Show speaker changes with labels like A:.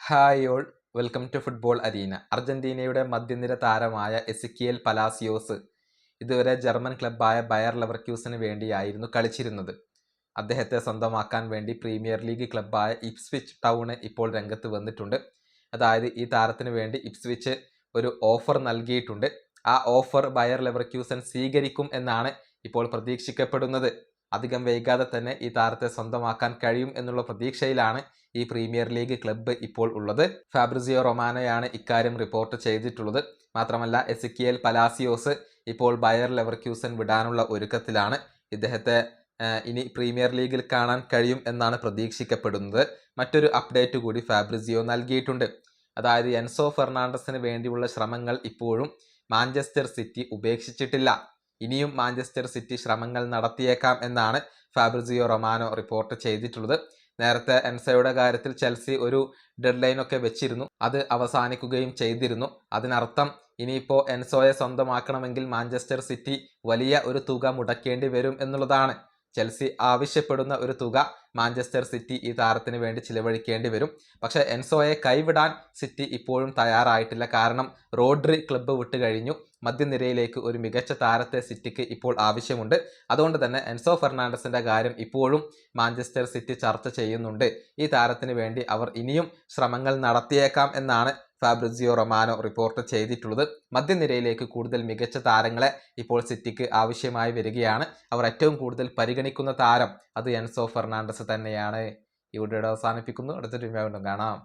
A: Hi all, welcome to football arena. അർജന്റീനയുടെ മധ്യനിര താരമായ എസിക്കിയേൽ പലാസിയോസ് ഇതുവരെ ജർമ്മൻ ക്ലബ്ബായ ബയർ ലെവർക്യൂസിന് വേണ്ടിയായിരുന്നു കളിച്ചിരുന്നത്. അദ്ദേഹത്തെ സ്വന്തമാക്കാൻ വേണ്ടി പ്രീമിയർ ലീഗ് ക്ലബ്ബായ ഇപ്സ്വിച്ച് ടൗണ് ഇപ്പോൾ രംഗത്ത് വന്നിട്ടുണ്ട്. അതായത് ഈ താരത്തിന് വേണ്ടി ഇപ്സ്വിച്ച് ഒരു ഓഫർ നൽകിയിട്ടുണ്ട്. ആ ഓഫർ ബയർ ലെവർക്യൂസൻ സ്വീകരിക്കും എന്നാണ് ഇപ്പോൾ പ്രതീക്ഷിക്കപ്പെടുന്നത്. അധികം വൈകാതെ തന്നെ ഈ താരത്തെ സ്വന്തമാക്കാൻ കഴിയും എന്നുള്ള പ്രതീക്ഷയിലാണ് ഈ പ്രീമിയർ ലീഗ് ക്ലബ്ബ് ഇപ്പോൾ ഉള്ളത്. ഫാബ്രിസിയോ റൊമാനോയാണ് ഇക്കാര്യം റിപ്പോർട്ട് ചെയ്തിട്ടുള്ളത്. മാത്രമല്ല, എസിക്കിയേൽ പലാസിയോസ് ഇപ്പോൾ ബയർ ലെവർക്യൂസൻ വിടാനുള്ള ഒരുക്കത്തിലാണ്. ഇദ്ദേഹത്തെ ഇനി പ്രീമിയർ ലീഗിൽ കാണാൻ കഴിയും എന്നാണ് പ്രതീക്ഷിക്കപ്പെടുന്നത്. മറ്റൊരു അപ്ഡേറ്റ് കൂടി ഫാബ്രിസിയോ നൽകിയിട്ടുണ്ട്. അതായത് എൻസോ ഫെർണാണ്ടസിന് വേണ്ടിയുള്ള ശ്രമങ്ങൾ ഇപ്പോഴും മാഞ്ചസ്റ്റർ സിറ്റി ഉപേക്ഷിച്ചിട്ടില്ല. ഇനിയും മാഞ്ചസ്റ്റർ സിറ്റി ശ്രമങ്ങൾ നടത്തിയേക്കാം എന്നാണ് ഫാബ്രിസിയോ റൊമാനോ റിപ്പോർട്ട് ചെയ്തിട്ടുള്ളത്. നേരത്തെ എൻസോയുടെ കാര്യത്തിൽ ചെൽസി ഒരു ഡെഡ് ലൈനൊക്കെ വെച്ചിരുന്നു. അത് അവസാനിക്കുകയും ചെയ്തിരുന്നു. അതിനർത്ഥം ഇനിയിപ്പോൾ എൻസോയെ സ്വന്തമാക്കണമെങ്കിൽ മാഞ്ചസ്റ്റർ സിറ്റി വലിയ ഒരു തുക മുടക്കേണ്ടി വരും എന്നുള്ളതാണ്. ചെൽസി ആവശ്യപ്പെടുന്ന ഒരു തുക മാഞ്ചസ്റ്റർ സിറ്റി ഈ താരത്തിന് വേണ്ടി ചിലവഴിക്കേണ്ടി വരും. പക്ഷേ എൻസോയെ കൈവിടാൻ സിറ്റി ഇപ്പോഴും തയ്യാറായിട്ടില്ല. കാരണം റോഡ്രി ക്ലബ്ബ് വിട്ട് കഴിഞ്ഞു. മധ്യനിരയിലേക്ക് ഒരു മികച്ച താരത്തെ സിറ്റിക്ക് ഇപ്പോൾ ആവശ്യമുണ്ട്. അതുകൊണ്ട് തന്നെ എൻസോ ഫെർണാണ്ടസിന്റെ കാര്യം ഇപ്പോഴും മാഞ്ചസ്റ്റർ സിറ്റി ചർച്ച ചെയ്യുന്നുണ്ട്. ഈ താരത്തിന് വേണ്ടി അവർ ഇനിയും ശ്രമങ്ങൾ നടത്തിയേക്കാം എന്നാണ് ഫാബ്രിസിയോ റൊമാനോ റിപ്പോർട്ട് ചെയ്തിട്ടുള്ളത്. മധ്യനിരയിലേക്ക് കൂടുതൽ മികച്ച താരങ്ങളെ ഇപ്പോൾ സിറ്റിക്ക് ആവശ്യമായി വരികയാണ്. അവർ ഏറ്റവും കൂടുതൽ പരിഗണിക്കുന്ന താരം അത് എൻസോ ഫെർണാണ്ടസ് തന്നെയാണ്. ഈ വീഡിയോ അവസാനിപ്പിക്കുന്നു. അടുത്തൊരു വീഡിയോ കാണാം.